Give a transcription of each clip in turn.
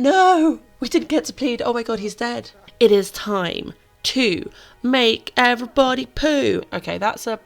No, we didn't get to plead. Oh my god, he's dead. It is time to make everybody poo. Okay, that's a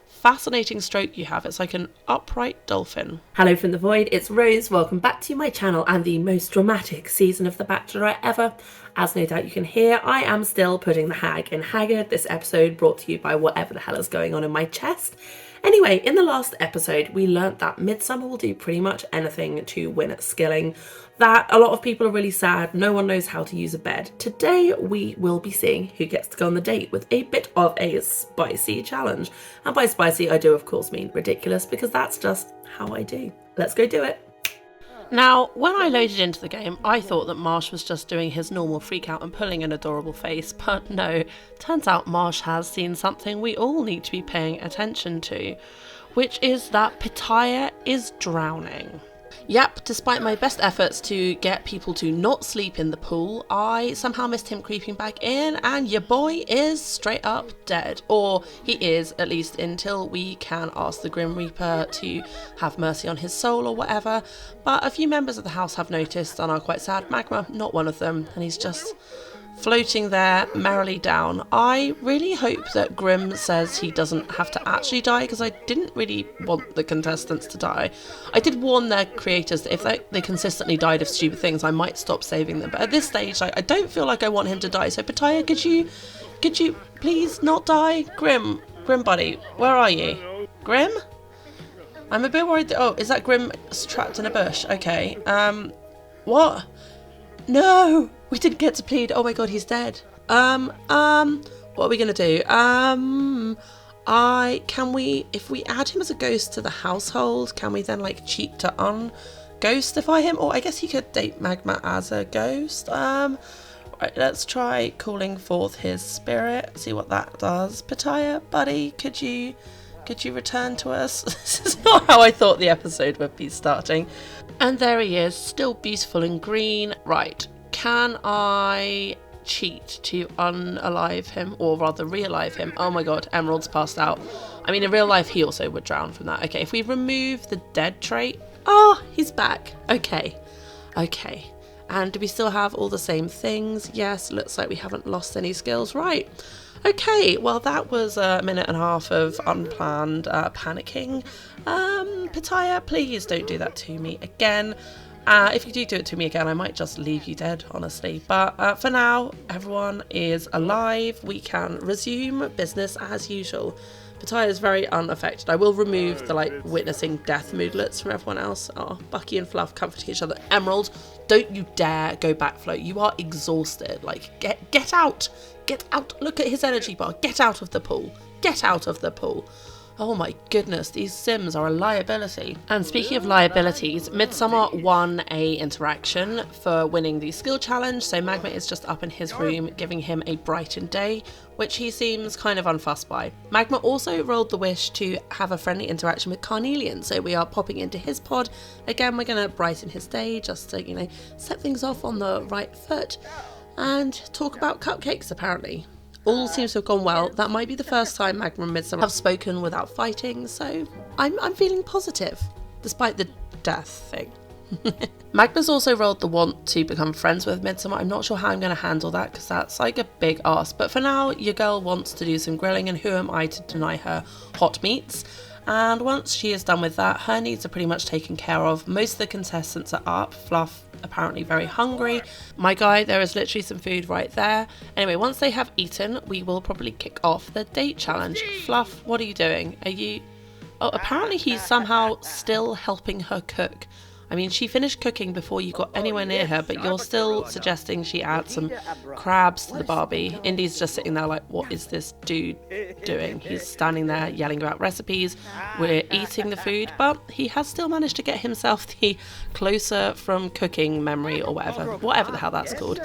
fascinating stroke you have. It's like an upright dolphin. Hello from the void, it's Rose. Welcome back to my channel and the most dramatic season of The Bachelorette ever. As no doubt you can hear, I am still putting the hag in haggard. This episode brought to you by whatever the hell is going on in my chest. Anyway, in the last episode, we learnt that Midsummer will do pretty much anything to win at skilling, that a lot of people are really sad, no one knows how to use a bed. Today, we will be seeing who gets to go on the date with a bit of a spicy challenge. And by spicy, I do of course mean ridiculous, because that's just how I do. Let's go do it. Now, when I loaded into the game, I thought that Marsh was just doing his normal freak out and pulling an adorable face, but no, turns out Marsh has seen something we all need to be paying attention to, which is that Pitaya is drowning. Yep, despite my best efforts to get people to not sleep in the pool, I somehow missed him creeping back in, and your boy is straight up dead. Or he is, at least until we can ask the Grim Reaper to have mercy on his soul or whatever. But a few members of the house have noticed and are quite sad. Magma, not one of them, and he's just floating there merrily down. I really hope that Grim says he doesn't have to actually die, because I didn't really want the contestants to die. I did warn their creators that if they consistently died of stupid things, I might stop saving them. But at this stage, I don't feel like I want him to die. So Pitaya, could you please not die? Grim buddy, where are you? Grim? I'm a bit worried that, oh, is that Grim trapped in a bush? Okay, what? No! We didn't get to plead. Oh my god, he's dead. What are we gonna do? If we add him as a ghost to the household, can we then like cheat to unghostify him? Or I guess he could date Magma as a ghost. Right, let's try calling forth his spirit. See what that does. Pitaya, buddy, could you return to us? This is not how I thought the episode would be starting. And there he is, still beautiful and green. Right. Can I cheat to unalive him, or rather realive him? Oh my god, Emerald's passed out. I mean, in real life, he also would drown from that. Okay, if we remove the dead trait... Oh, he's back. Okay. And do we still have all the same things? Yes, looks like we haven't lost any skills. Right. Okay, well, that was a minute and a half of unplanned panicking. Pitaya, please don't do that to me again. If you do it to me again, I might just leave you dead, honestly. But for now, everyone is alive. We can resume business as usual. Pitaya is very unaffected. I will remove the witnessing death moodlets from everyone else. Oh, Bucky and Fluff comforting each other. Emerald, don't you dare go back float. You are exhausted. Get out. Get out. Look at his energy bar. Get out of the pool. Get out of the pool. Oh my goodness, these Sims are a liability. And speaking of liabilities, Midsummer won a interaction for winning the skill challenge, so Magma is just up in his room giving him a brightened day, which he seems kind of unfussed by. Magma also rolled the wish to have a friendly interaction with Carnelian, so we are popping into his pod. Again, we're going to brighten his day just to, set things off on the right foot and talk about cupcakes apparently. All seems to have gone well. That might be the first time Magma and Midsummer have spoken without fighting, so I'm feeling positive, despite the death thing. Magma's also rolled the want to become friends with Midsummer. I'm not sure how I'm going to handle that, because that's like a big ask. But for now, your girl wants to do some grilling, and who am I to deny her hot meats? And once she is done with that, her needs are pretty much taken care of. Most of the contestants are up. Fluff apparently very hungry. My guy, there is literally some food right there. Anyway, once they have eaten, we will probably kick off the date challenge. Fluff, what are you doing? Oh, apparently he's somehow still helping her cook. I mean, she finished cooking before you got anywhere near her, but you're still suggesting she add some crabs to the Barbie. Indy's just sitting there like, what is this dude doing? He's standing there yelling about recipes. We're eating the food, but he has still managed to get himself the closer from cooking memory or whatever the hell that's called.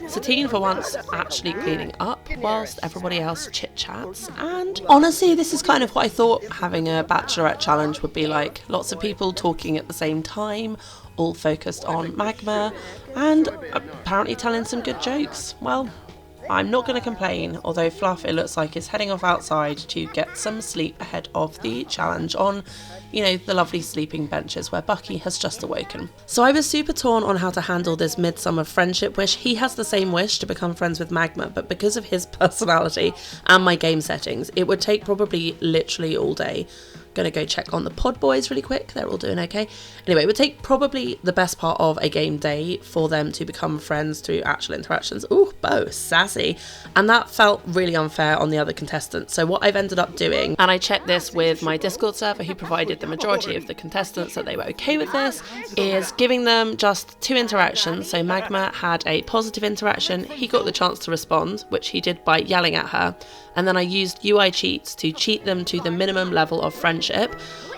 Satine, for once, actually cleaning up whilst everybody else chit-chats. And honestly, this is kind of what I thought having a Bachelorette challenge would be like. Lots of people talking at the same time, all focused on Magma, and apparently telling some good jokes. Well, I'm not going to complain, although Fluff, it looks like, is heading off outside to get some sleep ahead of the challenge on, you know, the lovely sleeping benches where Bucky has just awoken. So I was super torn on how to handle this midsummer friendship wish. He has the same wish to become friends with Magma, but because of his personality and my game settings, it would take probably literally all day. Gonna go check on the pod boys really quick. They're all doing okay. Anyway, it would take probably the best part of a game day for them to become friends through actual interactions. Ooh, Bo, sassy. And that felt really unfair on the other contestants. So what I've ended up doing, and I checked this with my Discord server who provided the majority of the contestants that they were okay with this, is giving them just 2 interactions. So Magma had a positive interaction. He got the chance to respond, which he did by yelling at her. And then I used UI cheats to cheat them to the minimum level of friendship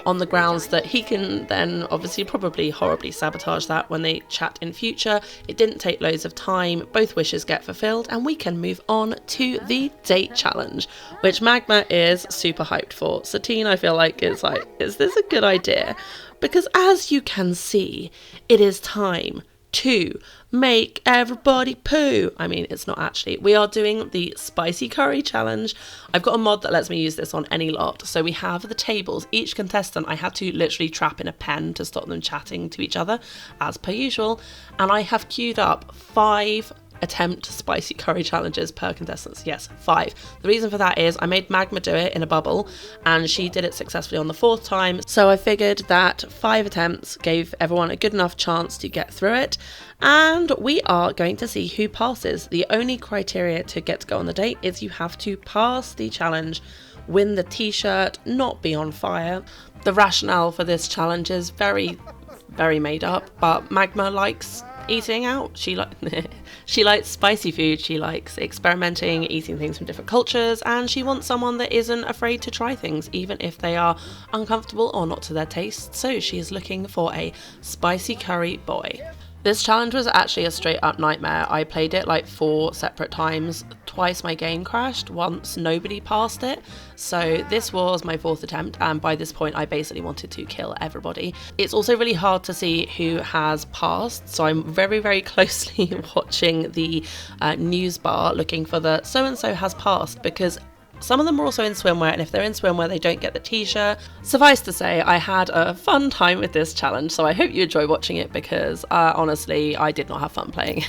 on the grounds that he can then obviously probably horribly sabotage that when they chat in future. It didn't take loads of time, both wishes get fulfilled, and we can move on to the date challenge, which Magma is super hyped for. Satine, I feel like, is like, is this a good idea? Because as you can see, it is time to make everybody poo. I mean, it's not actually. We are doing the spicy curry challenge. I've got a mod that lets me use this on any lot. So we have the tables. Each contestant I had to literally trap in a pen to stop them chatting to each other, as per usual. And I have queued up 5 attempt spicy curry challenges per contestants. Yes, 5. The reason for that is I made Magma do it in a bubble and she did it successfully on the 4th time, so I figured that 5 attempts gave everyone a good enough chance to get through it, and we are going to see who passes. The only criteria to get to go on the date is you have to pass the challenge, win the t-shirt, not be on fire. The rationale for this challenge is very made up, but Magma likes eating out. She likes spicy food, she likes experimenting, eating things from different cultures, and she wants someone that isn't afraid to try things even if they are uncomfortable or not to their taste. So she is looking for a spicy curry boy. This challenge was actually a straight up nightmare. I played it like 4 separate times. Twice my game crashed, once nobody passed it. So this was my 4th attempt, and by this point I basically wanted to kill everybody. It's also really hard to see who has passed, so I'm very closely watching the news bar looking for the so-and-so has passed, because some of them are also in swimwear, and if they're in swimwear they don't get the t-shirt. Suffice to say, I had a fun time with this challenge, so I hope you enjoy watching it, because honestly I did not have fun playing.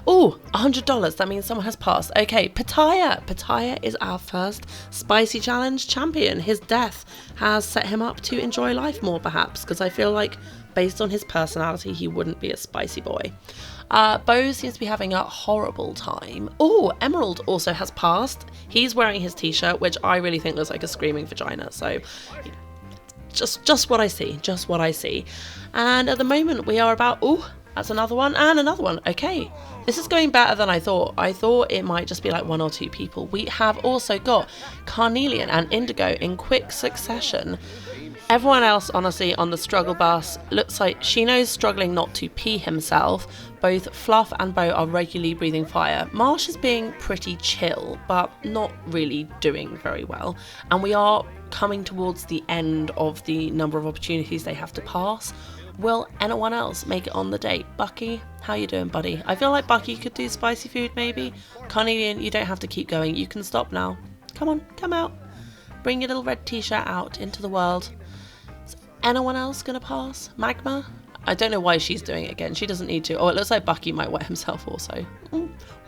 Oh, $100, that means someone has passed. Okay, Pitaya is our first spicy challenge champion. His death has set him up to enjoy life more, perhaps, because I feel like based on his personality he wouldn't be a spicy boy. Bo seems to be having a horrible time. Oh, Emerald also has passed. He's wearing his t-shirt, which I really think looks like a screaming vagina. So just what I see. And at the moment we are about, oh, that's another one and another one. Okay, this is going better than I thought. I thought it might just be like 1 or 2 people. We have also got Carnelian and Indigo in quick succession. Everyone else, honestly, on the struggle bus, looks like Schino's struggling not to pee himself. Both Fluff and Bo are regularly breathing fire. Marsh is being pretty chill, but not really doing very well. And we are coming towards the end of the number of opportunities they have to pass. Will anyone else make it on the date? Bucky, how you doing, buddy? I feel like Bucky could do spicy food, maybe. Carnelian, you don't have to keep going. You can stop now. Come on, come out. Bring your little red t-shirt out into the world. Is anyone else going to pass? Magma? I don't know why she's doing it again. She doesn't need to. Oh, it looks like Bucky might wet himself also.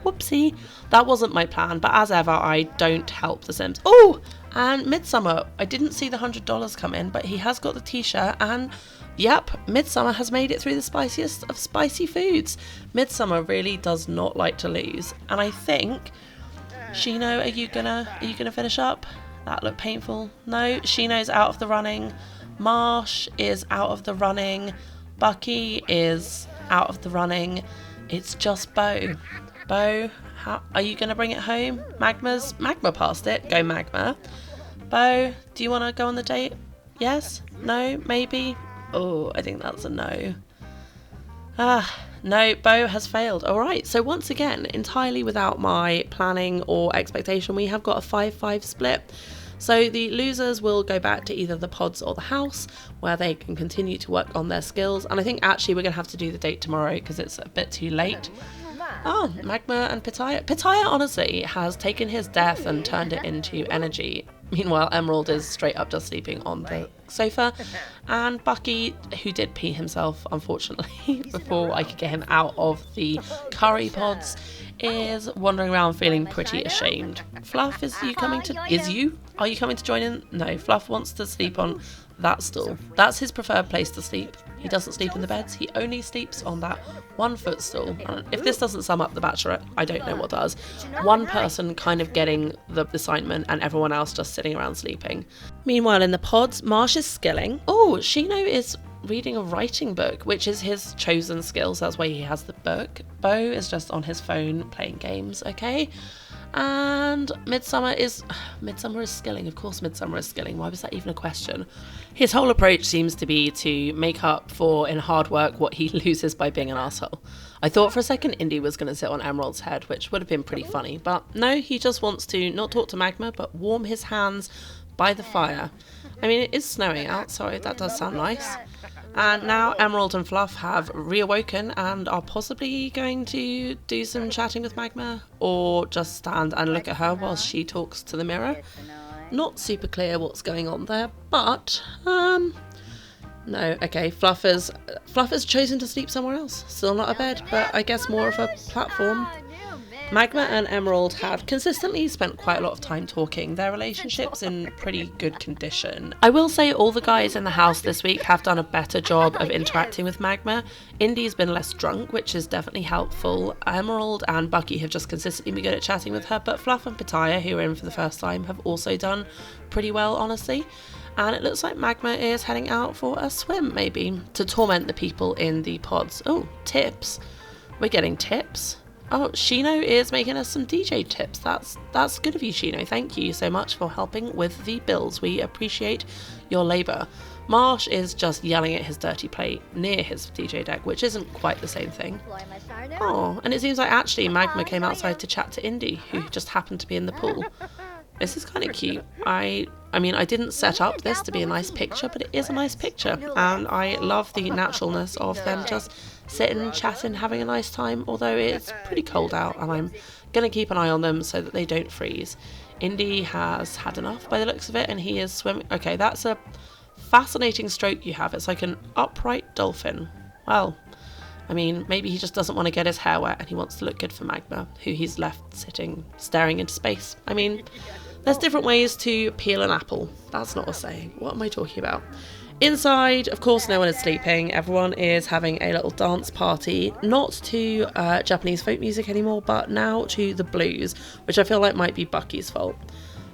Whoopsie. That wasn't my plan, but as ever, I don't help the Sims. Oh, and Midsummer. I didn't see the $100 come in, but he has got the t-shirt, and yep, Midsummer has made it through the spiciest of spicy foods. Midsummer really does not like to lose, and I think, Schino, are you gonna finish up? That looked painful. No, Schino's out of the running. Marsh is out of the running. Bucky is out of the running. It's just Bo. Bo, how are you going to bring it home? Magma passed it. Go Magma. Bo, do you want to go on the date? Yes? No? Maybe? Oh, I think that's a no. No, Bo has failed. All right, so once again, entirely without my planning or expectation, we have got a 5-5 split. So the losers will go back to either the pods or the house, where they can continue to work on their skills. And I think actually we're going to have to do the date tomorrow because it's a bit too late. Oh, Magma and Pitaya. Pitaya honestly has taken his death and turned it into energy. Meanwhile, Emerald is straight up just sleeping on the sofa. And Bucky, who did pee himself, unfortunately, before I could get him out of the curry pods, is wandering around feeling pretty ashamed. Fluff, are you coming to join in? No, Fluff wants to sleep on that stool. That's his preferred place to sleep. He doesn't sleep in the beds, he only sleeps on that 1 footstool. And if this doesn't sum up the Bachelorette, I don't know what does. One person kind of getting the assignment and everyone else just sitting around sleeping. Meanwhile in the pods, Marsh is skilling. Oh, Schino is reading a writing book, which is his chosen skill, so that's why he has the book. Bo is just on his phone playing games, okay? And Midsummer is skilling. Of course Midsummer is skilling. Why was that even a question? His whole approach seems to be to make up for in hard work what he loses by being an asshole. I thought for a second Indy was going to sit on Emerald's head, which would have been pretty funny, but no, he just wants to not talk to Magma but warm his hands by the fire. I mean, it is snowing out, so that does sound nice. And now Emerald and Fluff have reawoken and are possibly going to do some chatting with Magma, or just stand and look at her while she talks to the mirror. Not super clear what's going on there, but no, okay, Fluff has chosen to sleep somewhere else. Still not a bed, but I guess more of a platform. Magma and Emerald have consistently spent quite a lot of time talking. Their relationship's in pretty good condition. I will say all the guys in the house this week have done a better job of interacting with Magma. Indy's been less drunk, which is definitely helpful. Emerald and Bucky have just consistently been good at chatting with her, but Fluff and Pitaya, who are in for the first time, have also done pretty well, honestly. And it looks like Magma is heading out for a swim, maybe, to torment the people in the pods. Oh, tips. We're getting tips. Oh, Schino is making us some DJ tips. That's good of you, Schino. Thank you so much for helping with the bills. We appreciate your labour. Marsh is just yelling at his dirty plate near his DJ deck, which isn't quite the same thing. Oh, and it seems like actually Magma came outside to chat to Indy, who just happened to be in the pool. This is kind of cute. I mean, I didn't set up this to be a nice picture, but it is a nice picture. And I love the naturalness of them just sitting, chatting, having a nice time, although it's pretty cold out and I'm going to keep an eye on them so that they don't freeze. Indy has had enough by the looks of it and he is swimming. Okay, that's a fascinating stroke you have. It's like an upright dolphin. Well, I mean, maybe he just doesn't want to get his hair wet and he wants to look good for Magma, who he's left sitting, staring into space. I mean, there's different ways to peel an apple. That's not a saying. What am I talking about? Inside, of course, no one is sleeping. Everyone is having a little dance party, not to Japanese folk music anymore, but now to the blues, which I feel like might be Bucky's fault.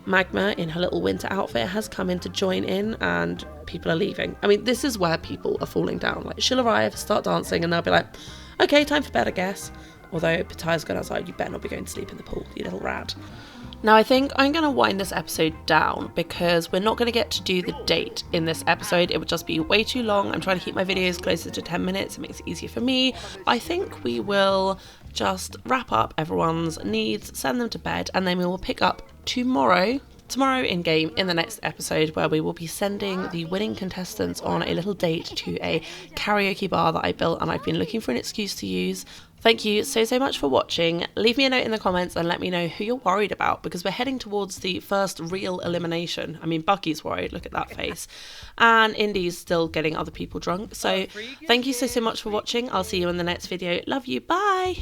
Magma, in her little winter outfit, has come in to join in and people are leaving. I mean, this is where people are falling down. Like, she'll arrive, start dancing, and they'll be like, okay, time for bed, I guess. Although Pitaya's gone outside, you better not be going to sleep in the pool, you little rat. Now I think I'm going to wind this episode down because we're not going to get to do the date in this episode. It would just be way too long. I'm trying to keep my videos closer to 10 minutes. It makes it easier for me. I think we will just wrap up everyone's needs, send them to bed, and then we will pick up tomorrow in game in the next episode, where we will be sending the winning contestants on a little date to a karaoke bar that I built and I've been looking for an excuse to use. Thank you so much for watching. Leave me a note in the comments and let me know who you're worried about, because we're heading towards the first real elimination. I mean, Bucky's worried, look at that face. And Indy's still getting other people drunk. So thank you so much for watching. I'll see you in the next video. Love you, bye!